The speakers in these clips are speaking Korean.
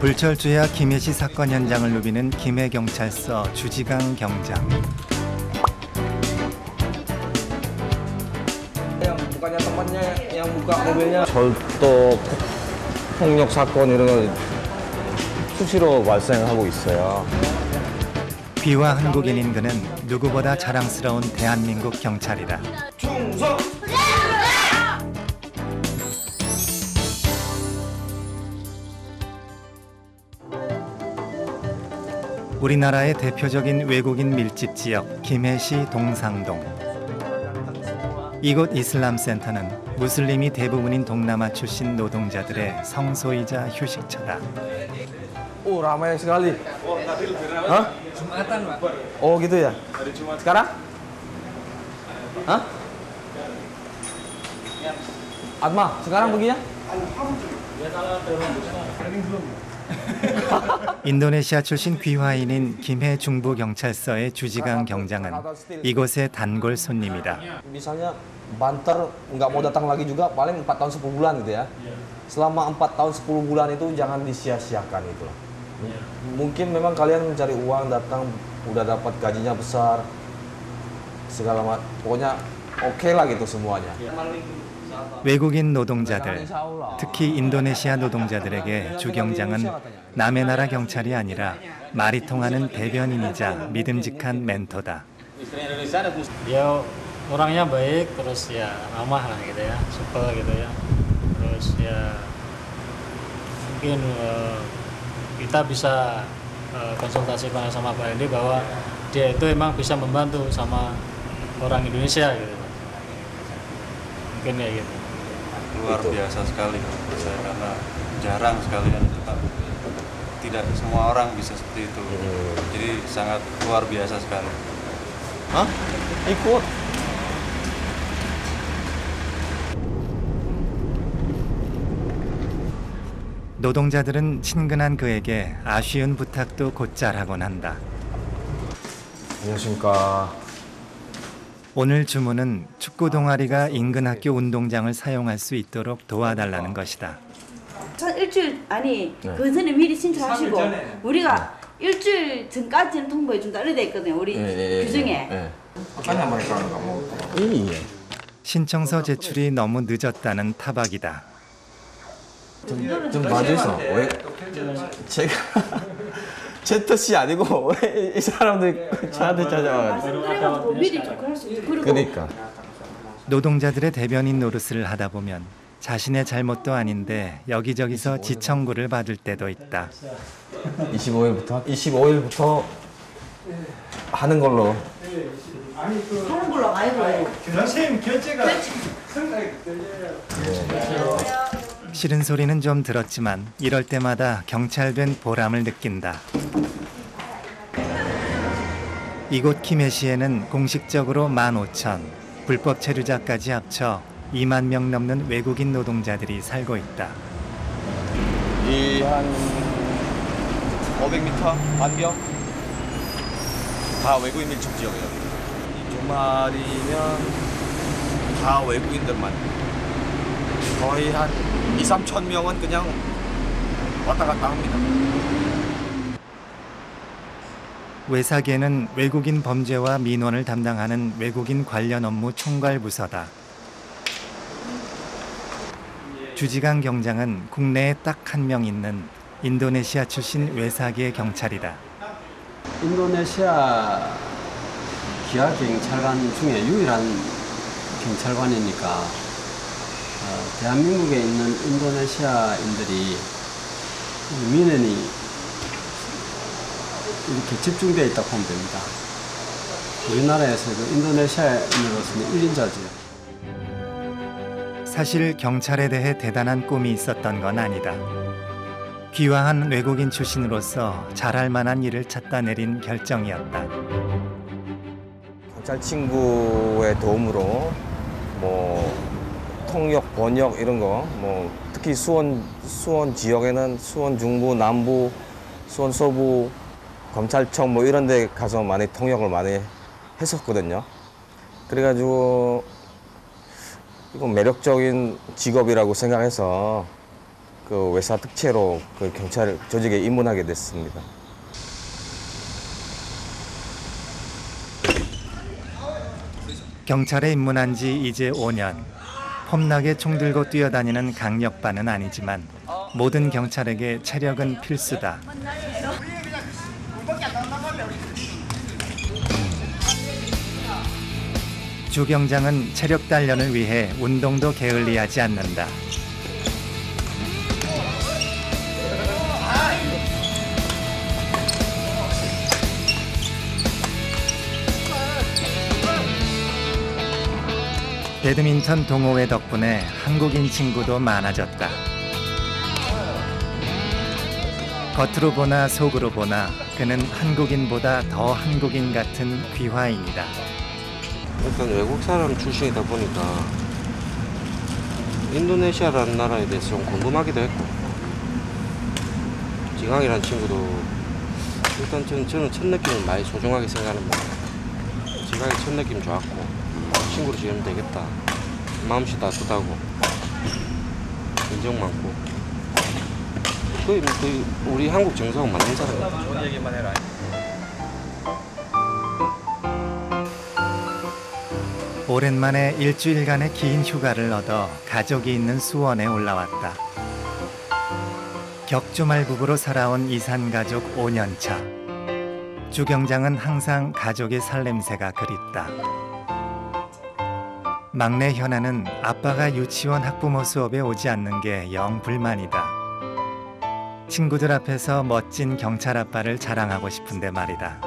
불철주야 김해시 사건 현장을 누비는 김해경찰서 주지강 경장. 절도, 폭력 사건 이런 거 수시로 발생하고 있어요. 귀화 한국인인 그는 누구보다 자랑스러운 대한민국 경찰이다. 충성! 우리나라의 대표적인 외국인 밀집 지역 김해시 동상동. 이곳 이슬람센터는 무슬림이 대부분인 동남아 출신 노동자들의 성소이자 휴식처다. Oh, ramai sekali. Hah? Jumatan, Pak. Oh, gitu ya. Sekarang? Hah? Atma, sekarang begini ya? 인도네시아 출신 귀화인인 김해 중부경찰서의 주지강 경장은 이곳의 단골 손님이다. Misalnya banter nggak mau datang lagi juga paling 4 tahun 10 bulan gitu ya. Selama 4 tahun 10 bulan itu jangan disia-siakan itu. Mungkin memang kalian mencari uang datang udah dapat gajinya besar segala macam. Pokoknya oke lah gitu semuanya. 외국인 노동자들, 특히 인도네시아 노동자들에게 주 경장은 남의 나라 경찰이 아니라 말이 통하는 대변인이자 믿음직한 멘토다. Dia orangnya baik, terus ya ramah lah gitu ya, supel gitu ya. Terus ya mungkin kita bisa konsultasi sama Pak Hendy bahwa dia itu emang bisa membantu sama orang Indonesia gitu. Mungkin ya gitu. Luar biasa sekali saya, karena jarang sekali tidak semua orang bisa seperti itu. Jadi sangat luar biasa sekali. Hah? Ikut. 노동자들은 친근한 그에게 아쉬운 부탁도 곧잘 하곤 한다. 안녕하십니까. 오늘 주문은 축구 동아리가 인근 학교 운동장을 사용할 수 있도록 도와달라는 것이다. 일주일 아니 근선에 미리 신청하시고 우리가 일주일 전까지는 통보해 준다 이래 돼 있거든요. 우리 규정에. 신청서 제출이 너무 늦었다는 타박이다. 좀 봐주세요. 왜 제가 제 뜻이 아니고 왜 이 사람들이 저한테 찾아와가지고. 그래가지고 미리 접근할 수 있죠. 그리고 그러니까. 노동자들의 대변인 노릇을 하다 보면 자신의 잘못도 아닌데 여기저기서 지청구를 받을 때도 있다. 25일부터 하는 걸로. 하는 걸로 아이고. 선생님 결제가 싫은 소리는 좀 들었지만 이럴 때마다 경찰된 보람을 느낀다. 이곳 김해시에는 공식적으로 15,000, 불법 체류자까지 합쳐 2만 명 넘는 외국인 노동자들이 살고 있다. 이 한 500m 반경 다 외국인 밀집 지역이에요. 주말이면 다 외국인들만. 거의 한 2, 3천 명은 그냥 왔다 갔다 합니다. 외사계는 외국인 범죄와 민원을 담당하는 외국인 관련 업무 총괄부서다. 주지강 경장은 국내에 딱 한 명 있는 인도네시아 출신 외사계 경찰이다. 인도네시아 기아 경찰관 중에 유일한 경찰관이니까 대한민국에 있는 인도네시아인들이 민원이 이렇게 집중되어 있다고 보면 됩니다. 우리나라에서도 인도네시아인으로서는 1인자죠. 사실 경찰에 대해 대단한 꿈이 있었던 건 아니다. 귀화한 외국인 출신으로서 잘할 만한 일을 찾다 내린 결정이었다. 경찰 친구의 도움으로 뭐 통역, 번역 이런 거, 뭐 특히 수원 지역에는 수원 중부, 남부, 수원 서부 검찰청 뭐 이런 데 가서 많이 통역을 많이 했었거든요. 그래가지고 이거 매력적인 직업이라고 생각해서 그 외사 특채로 그 경찰 조직에 입문하게 됐습니다. 경찰에 입문한 지 이제 5년. 폼나게 총 들고 뛰어다니는 강력반은 아니지만 모든 경찰에게 체력은 필수다. 주 경장은 체력 단련을 위해 운동도 게을리하지 않는다. 배드민턴 동호회 덕분에 한국인 친구도 많아졌다. 겉으로 보나 속으로 보나 그는 한국인보다 더 한국인 같은 귀화인이다. 일단 외국 사람 출신이다 보니까 인도네시아라는 나라에 대해서 좀 궁금하기도 했고, 지강이라는 친구도 일단 저는 첫 느낌을 많이 소중하게 생각하는 거예요. 지강이 첫 느낌 좋았고 친구로 지내면 되겠다, 마음씨 따뜻하고 인정 많고 거의 우리 한국 정서하고 맞는 사람이에요. 좋은 얘기만 해라. 오랜만에 일주일간의 긴 휴가를 얻어 가족이 있는 수원에 올라왔다. 격주말 부부로 살아온 이산가족 5년차. 주 경장은 항상 가족의 살냄새가 그립다. 막내 현아는 아빠가 유치원 학부모 수업에 오지 않는 게 영 불만이다. 친구들 앞에서 멋진 경찰 아빠를 자랑하고 싶은데 말이다.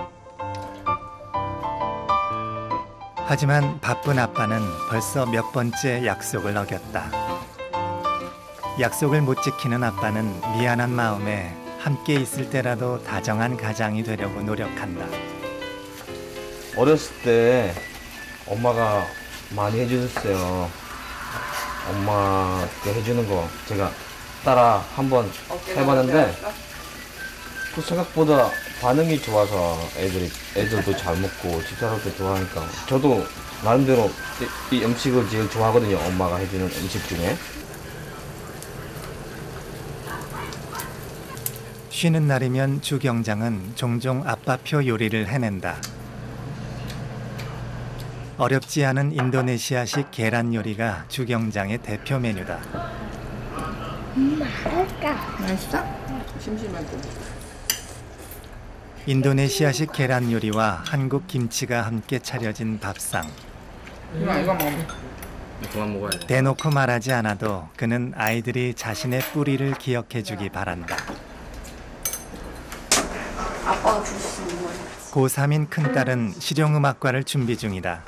하지만 바쁜 아빠는 벌써 몇 번째 약속을 어겼다. 약속을 못 지키는 아빠는 미안한 마음에 함께 있을 때라도 다정한 가장이 되려고 노력한다. 어렸을 때 엄마가 많이 해주셨어요. 엄마께 해주는 거 제가 따라 한번 해봤는데 그 생각보다 반응이 좋아서 애들도 잘 먹고 집사람도 좋아하니까 저도 나름대로 이 음식을 제일 좋아하거든요. 엄마가 해주는 음식 중에. 쉬는 날이면 주 경장은 종종 아빠표 요리를 해낸다. 어렵지 않은 인도네시아식 계란 요리가 주 경장의 대표 메뉴다. 맛있어? 인도네시아식 계란 요리와 한국 김치가 함께 차려진 밥상. 그만 먹어야 돼. 대놓고 말하지 않아도 그는 아이들이 자신의 뿌리를 기억해주기 바란다. 아빠가 줄 수 있는 거야. 고3인 큰딸은 실용음악과를 준비 중이다.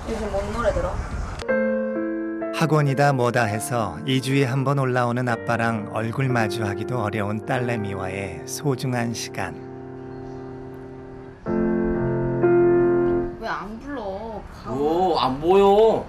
요즘 뭔 노래 들어? 학원이다 뭐다 해서 2주에 한 번 올라오는 아빠랑 얼굴 마주하기도 어려운 딸내미와의 소중한 시간. 왜 안 불러? 오, 안 보여.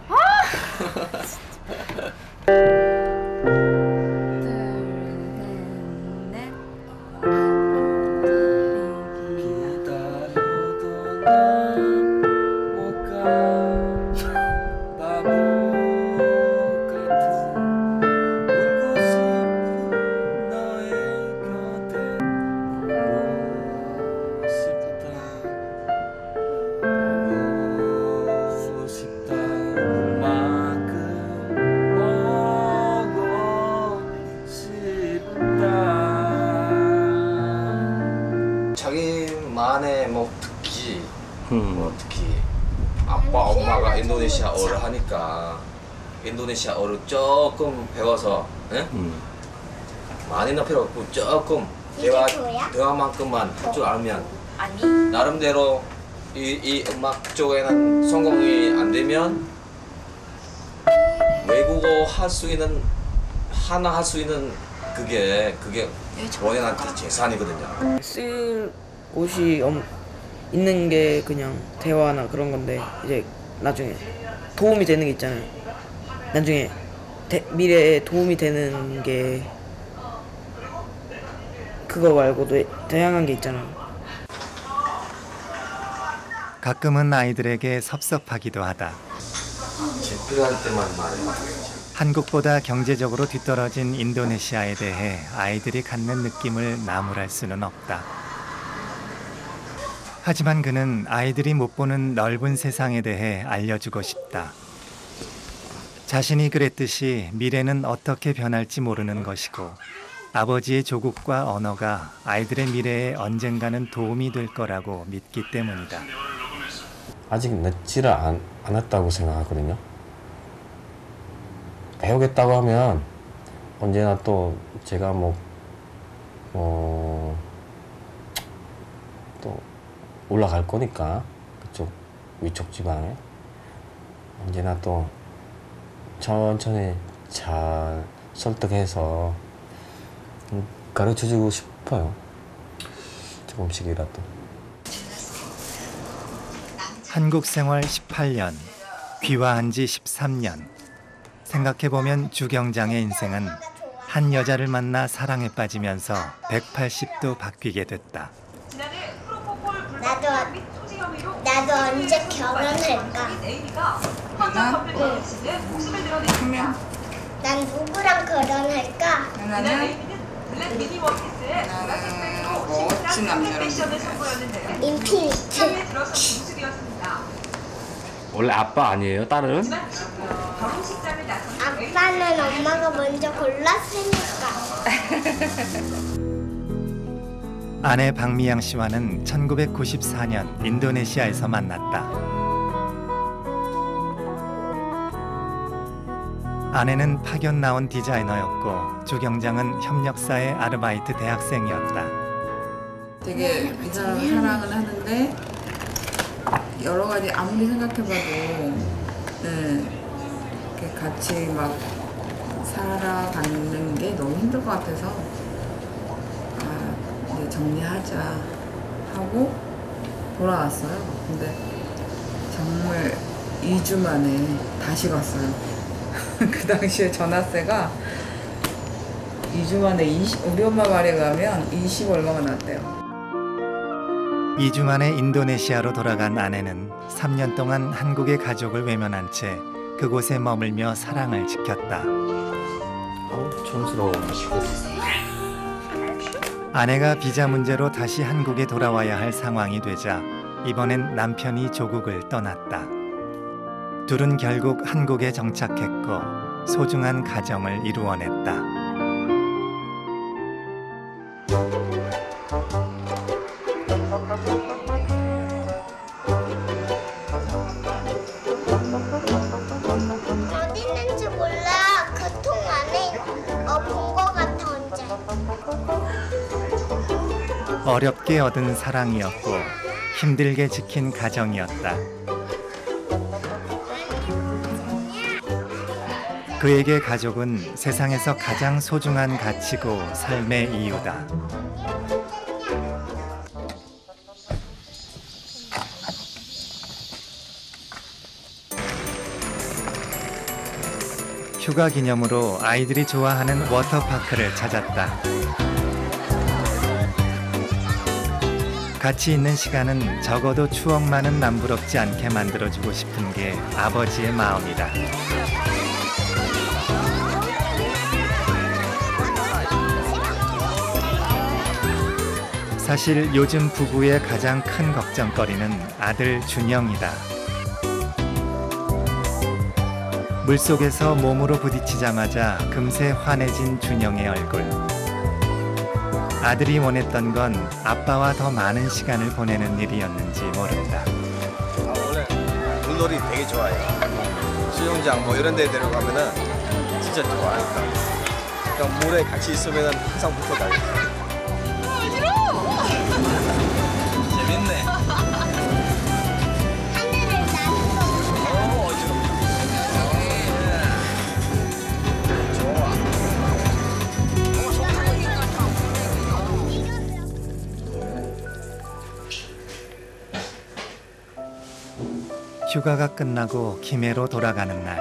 자기만의 뭐 특기, 특히 아빠 엄마가 인도네시아어를 하니까 인도네시아어를 조금 배워서, 예? 많이는 필요 없고 조금 대화만큼만 할 줄 알면 나름대로 이 음악 쪽에는 성공이 안 되면 외국어 할 수 있는 하나 할 수 있는 그게 본인한테 재산이거든요. 쓸 곳이 있는 게 그냥 대화나 그런 건데 이제 나중에 도움이 되는 게 있잖아요. 나중에 미래에 도움이 되는 게 그거 말고도 다양한 게 있잖아요. 가끔은 아이들에게 섭섭하기도 하다. 제일 필요할 때만 말해요. 한국보다 경제적으로 뒤떨어진 인도네시아에 대해 아이들이 갖는 느낌을 나무랄 수는 없다. 하지만 그는 아이들이 못 보는 넓은 세상에 대해 알려주고 싶다. 자신이 그랬듯이 미래는 어떻게 변할지 모르는 것이고 아버지의 조국과 언어가 아이들의 미래에 언젠가는 도움이 될 거라고 믿기 때문이다. 아직 늦지를 않았다고 생각하거든요. 배우겠다고 하면 언제나 또 제가 또 올라갈 거니까 그쪽 위쪽 지방에 언제나 또 천천히 잘 설득해서 가르쳐주고 싶어요. 조금씩이라도. 한국 생활 18년, 귀화한 지 13년. 생각해보면 주경장의 인생은 한 여자를 만나 사랑에 빠지면서 180도 바뀌게 됐다. 나도 언제 결혼할까? 난 누구랑 결혼할까? 나는 멋진 남자랑 인피니트. 원래 아빠 아니에요? 딸은? 아빠는 엄마가 먼저 골랐으니까. 아내 박미양 씨와는 1994년 인도네시아에서 만났다. 아내는 파견 나온 디자이너였고 주경장은 협력사의 아르바이트 대학생이었다. 되게 이 사람을 사랑은 하는데 여러 가지 아무리 생각해봐도 이렇게 같이 막 살아가는 게 너무 힘들 것 같아서 이제 정리하자 하고 돌아왔어요. 근데 정말 2주 만에 다시 갔어요. 그 당시에 전화세가 2주 만에 우리 엄마 말에 가면 20 얼마가 났대요. 2주 만에 인도네시아로 돌아간 아내는 3년 동안 한국의 가족을 외면한 채 그곳에 머물며 사랑을 지켰다. 촌스러워. 아내가 비자 문제로 다시 한국에 돌아와야 할 상황이 되자 이번엔 남편이 조국을 떠났다. 둘은 결국 한국에 정착했고 소중한 가정을 이루어냈다. 어디 있는지 몰라. 그 통 안에 본 거 같아 언제. 어렵게 얻은 사랑이었고 힘들게 지킨 가정이었다. 그에게 가족은 세상에서 가장 소중한 가치고 삶의 이유다. 휴가 기념으로 아이들이 좋아하는 워터파크를 찾았다. 같이 있는 시간은 적어도 추억만은 남부럽지 않게 만들어주고 싶은 게 아버지의 마음이다. 사실 요즘 부부의 가장 큰 걱정거리는 아들 준영이다. 물속에서 몸으로 부딪히자마자 금세 환해진 준영의 얼굴. 아들이 원했던 건 아빠와 더 많은 시간을 보내는 일이었는지 모른다. 원래 물놀이 되게 좋아해요. 수영장 뭐 이런 데 데려가면은 진짜 좋아하니까. 그러니까 물에 같이 있으면 항상 붙어 다니고. 재밌네. 휴가가 끝나고 김해로 돌아가는 날.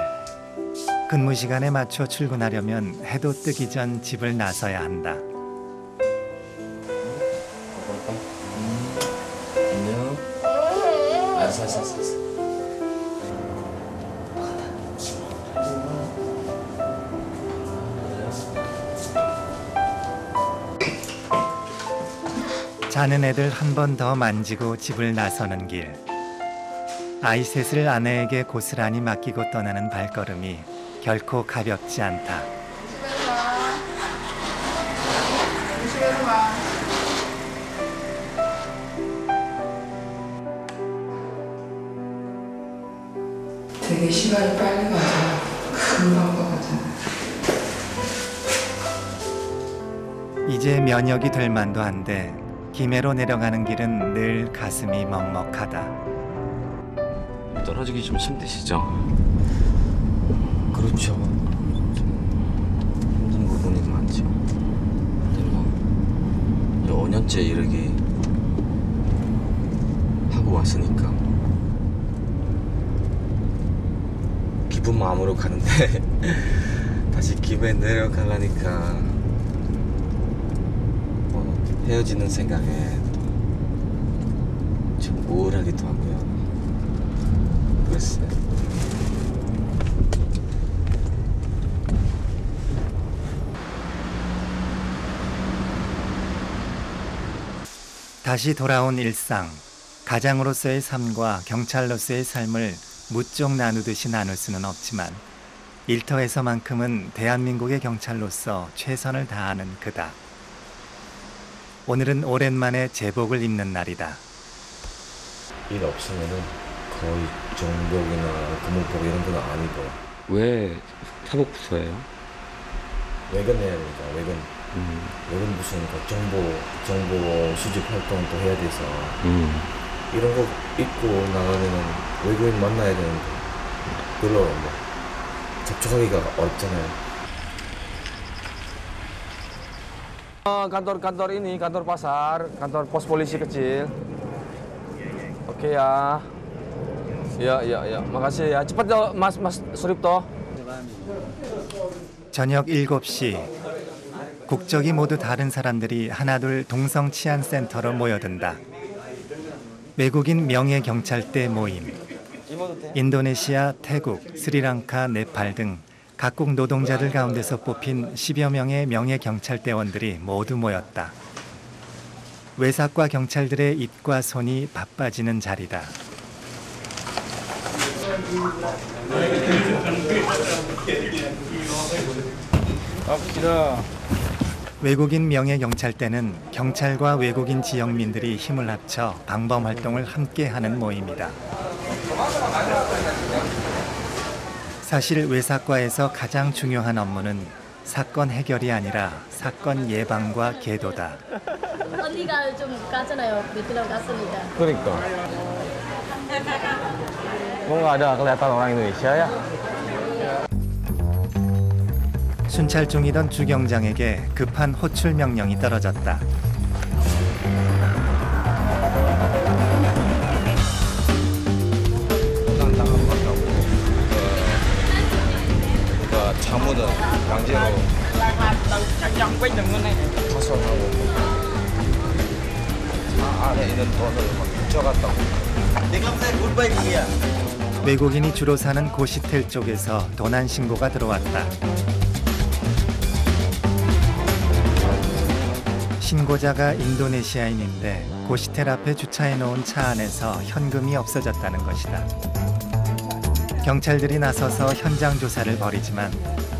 근무 시간에 맞춰 출근하려면 해도 뜨기 전 집을 나서야 한다. 안녕. 알았어. 자는 애들 한 번 더 만지고 집을 나서는 길. 아이 셋을 아내에게 고스란히 맡기고 떠나는 발걸음이 결코 가볍지 않다. 조심해서 와. 되게 시간이 빨리 가잖아. 금방 또 가잖아. 이제 면역이 될 만도 한데 김해로 내려가는 길은 늘 가슴이 먹먹하다. 떨어지기 좀 힘드시죠? 그렇죠. 힘든 부분이 많죠. 근데 뭐 5년째 이렇게 하고 왔으니까 기쁜 마음으로 가는데 다시 김해 내려가려니까 헤어지는 생각에 좀 우울하기도 하고요. 그랬어요. 다시 돌아온 일상. 가장으로서의 삶과 경찰로서의 삶을 무쪽 나누듯이 나눌 수는 없지만 일터에서만큼은 대한민국의 경찰로서 최선을 다하는 그다. 오늘은 오랜만에 제복을 입는 날이다. 일 없으면은 거의 정복이나 근무복 이런 거는 안 입어요. 왜 사복부서예요? 외근해야 되니까 외근. 외근 무슨 정보 수집 활동도 해야 돼서 이런 거 입고 나가면은 외국인 만나야 되는데 별로 뭐 접촉하기가 어렵잖아요. kantor ini, kantor pasar, kantor pos polisi kecil. Oke ya. Ya. Makasih ya. Cepat dong, Mas Suripto. 저녁 7시. 국적이 모두 다른 사람들이 하나둘 동성치안센터로 모여든다. 외국인 명예경찰대 모임. 인도네시아, 태국, 스리랑카, 네팔 등 각국 노동자들 가운데서 뽑힌 10여 명의 명예경찰대원들이 모두 모였다. 외삭과 경찰들의 입과 손이 바빠지는 자리다. 외국인 명예경찰대는 경찰과 외국인 지역민들이 힘을 합쳐 방범활동을 함께하는 모임이다. 사실 외삭과에서 가장 중요한 업무는 사건 해결이 아니라 사건 예방과 계도다. 언니가 좀 가잖아요. 베트남 갔으니까. 그러니까. 뭔가 ada kelihatan orang Indonesia ya. 순찰 중이던 주경장에게 급한 호출 명령이 떨어졌다. 자문은 강제로 파손하고 안에 있는 돈을 훔쳐갔다고. 외국인이 주로 사는 고시텔 쪽에서 도난 신고가 들어왔다. 신고자가 인도네시아인인데 고시텔 앞에 주차해놓은 차 안에서 현금이 없어졌다는 것이다. 경찰들이 나서서 현장 조사를 벌이지만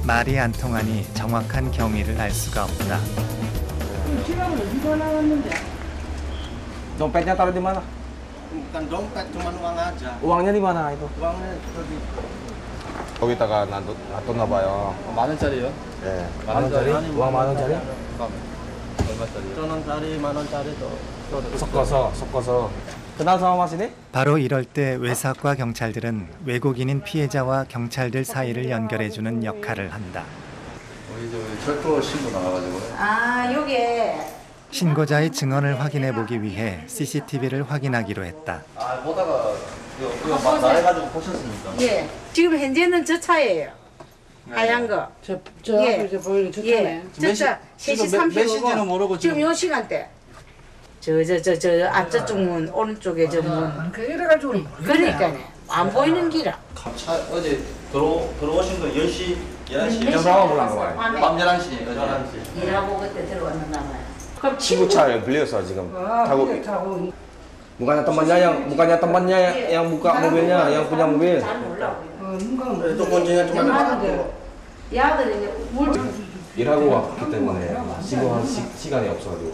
말이 안 통하니 정확한 경위를 알 수가 없다. 지갑은 어디서 나왔는데? Dompetnya taruh di mana? Bukan dompet, cuma uang aja. Uangnya di mana itu? Uangnya di 거기다가 놔뒀나 봐요. 만 원짜리요? 네. 만 원짜리? 우ang 만 원짜리? 얼마짜리? 1,000원짜리, 만 원짜리도 섞어서. 그날 상황하시니? 바로 이럴 때 외삭과 경찰들은 외국인인 피해자와 경찰들 사이를 연결해주는 역할을 한다. 철도 신고 나와가지고요. 아, 요게 신고자의 증언을 확인해 보기 위해 CCTV를 확인하기로 했다. 아, 보다가 이거 나해가지고 보셨습니까? 예. 지금 현재는 저 차예요. 하얀 거. 저 앞에 저 보이는 저 차네. 저 차 3시 30분이고 지금 요 시간대. 저 앞저쪽 문 오른쪽에 저 문. 그 이래가지고 그러니까요. 안 보이는 길아. 어제 들어오신 거 10시, 11시. Jam berapa pulang kemarin? 밤 11시. 일하고 그때 들어왔는가 봐요. 친구 차를 빌려서 지금 타고. Bukannya temannya yang buka mobilnya, yang punya mobil. Itu kuncinya cuma ada. 일하고 왔기 때문에 신고할 시간이 없어가지고.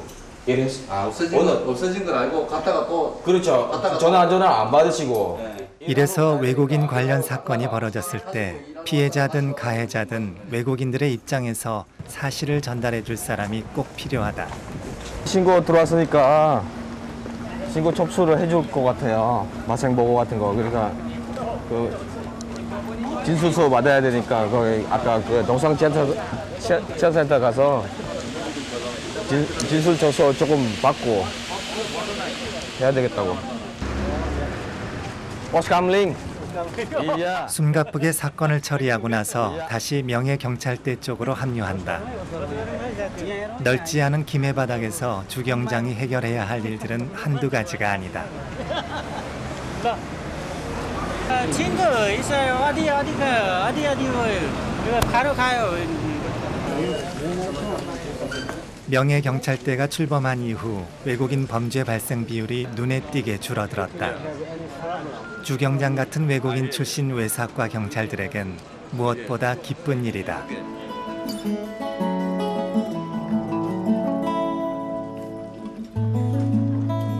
없어진 걸 알고 갔다가 또. 그렇죠. 전화 안 받으시고. 이래서 외국인 관련 사건이 벌어졌을 때 피해자든 가해자든 외국인들의 입장에서 사실을 전달해 줄 사람이 꼭 필요하다. 신고 들어왔으니까 신고 접수를 해줄 것 같아요. 마생보고 같은 거. 그러니까 그 진술서 받아야 되니까 거기 아까 그 농상지원센터 가서 진술서서 조금 받고 해야 되겠다고. 버스감링. 숨가쁘게 사건을 처리하고 나서 다시 명예경찰대 쪽으로 합류한다. 넓지 않은 김해 바닥에서 주경장이 해결해야 할 일들은 한두 가지가 아니다. 친구 있어요. 어디 바로 가요. 명예경찰대가 출범한 이후 외국인 범죄 발생 비율이 눈에 띄게 줄어들었다. 주경장 같은 외국인 출신 외사과 경찰들에겐 무엇보다 기쁜 일이다.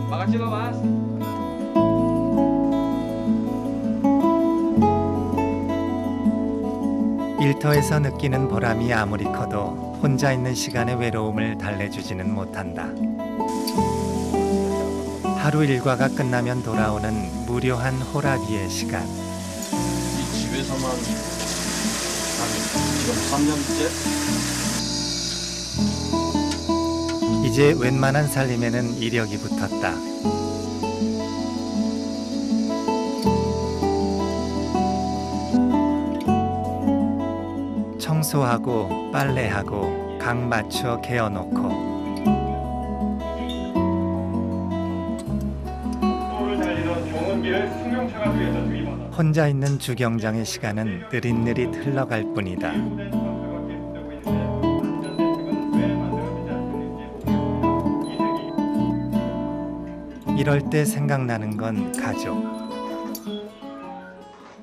Makasih loh, Mas. 일터에서 느끼는 보람이 아무리 커도 혼자 있는 시간의 외로움을 달래주지는 못한다. 하루 일과가 끝나면 돌아오는 무료한 호라비의 시간. 이 집에서만 지금 3년째? 이제 웬만한 살림에는 이력이 붙었다. 청소하고 빨래하고 각 맞춰 개어놓고 혼자 있는 주경장의 시간은 느릿느릿 흘러갈 뿐이다. 이럴 때 생각나는 건 가족.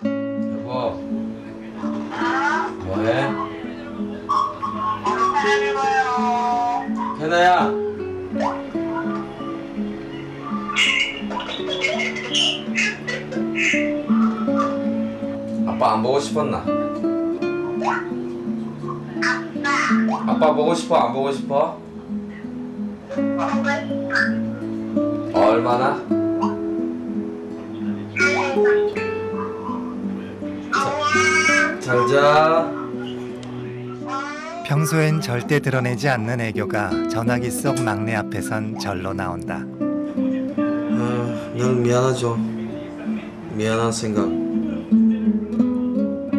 여보, 뭐해? 현아야. 아빠 안 보고 싶었나? 아빠 보고 싶어? 안 보고 싶어? 얼마나? 잘 자. 평소엔 절대 드러내지 않는 애교가 전화기 속 막내 앞에선 절로 나온다. 늘 미안하죠. 미안한 생각.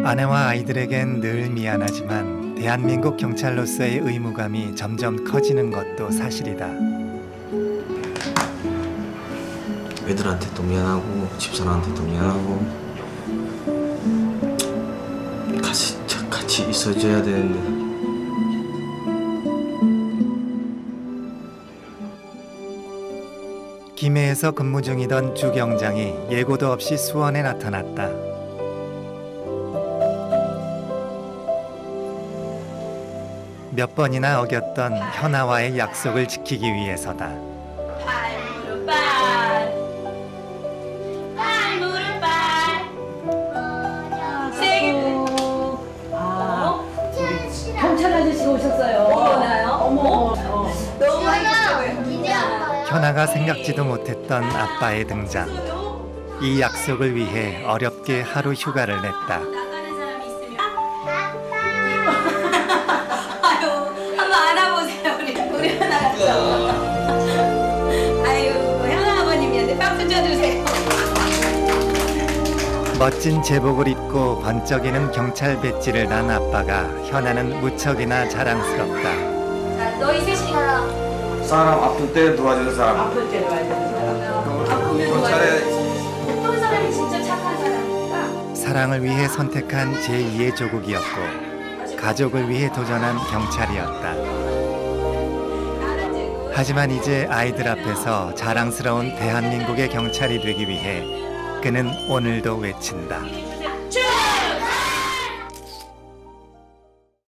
아내와 아이들에겐 늘 미안하지만 대한민국 경찰로서의 의무감이 점점 커지는 것도 사실이다. 애들한테도 미안하고 집사람한테도 미안하고 같이 있어줘야 되는데. 김해에서 근무 중이던 주경장이 예고도 없이 수원에 나타났다. 몇 번이나 어겼던 현아와의 약속을 지키기 위해서다. 경찰 아저씨가 오셨어요. 어머. 너무 행복해요. 현아가 생각지도 못했던 아빠의 등장. 이 약속을 위해 어렵게 하루 휴가를 냈다. 아유, 한번 안아보세요. 우리 현아가. 아유, 현아 아버님한테 박수 쳐주세요. 멋진 제복을 입고 번쩍이는 경찰 배지를 단 아빠가 현아는 무척이나 자랑스럽다. 자, 너희 셋이 사람 아플 때 도와주는 사람. 아플 때 도와주는 사람. 아프면 도와주는 어떤 사람이 진짜 착한 사람일까? 사랑을 위해 선택한 제2의 조국이었고 가족을 위해 도전한 경찰이었다. 하지만 이제 아이들 앞에서 자랑스러운 대한민국의 경찰이 되기 위해 그는 오늘도 외친다.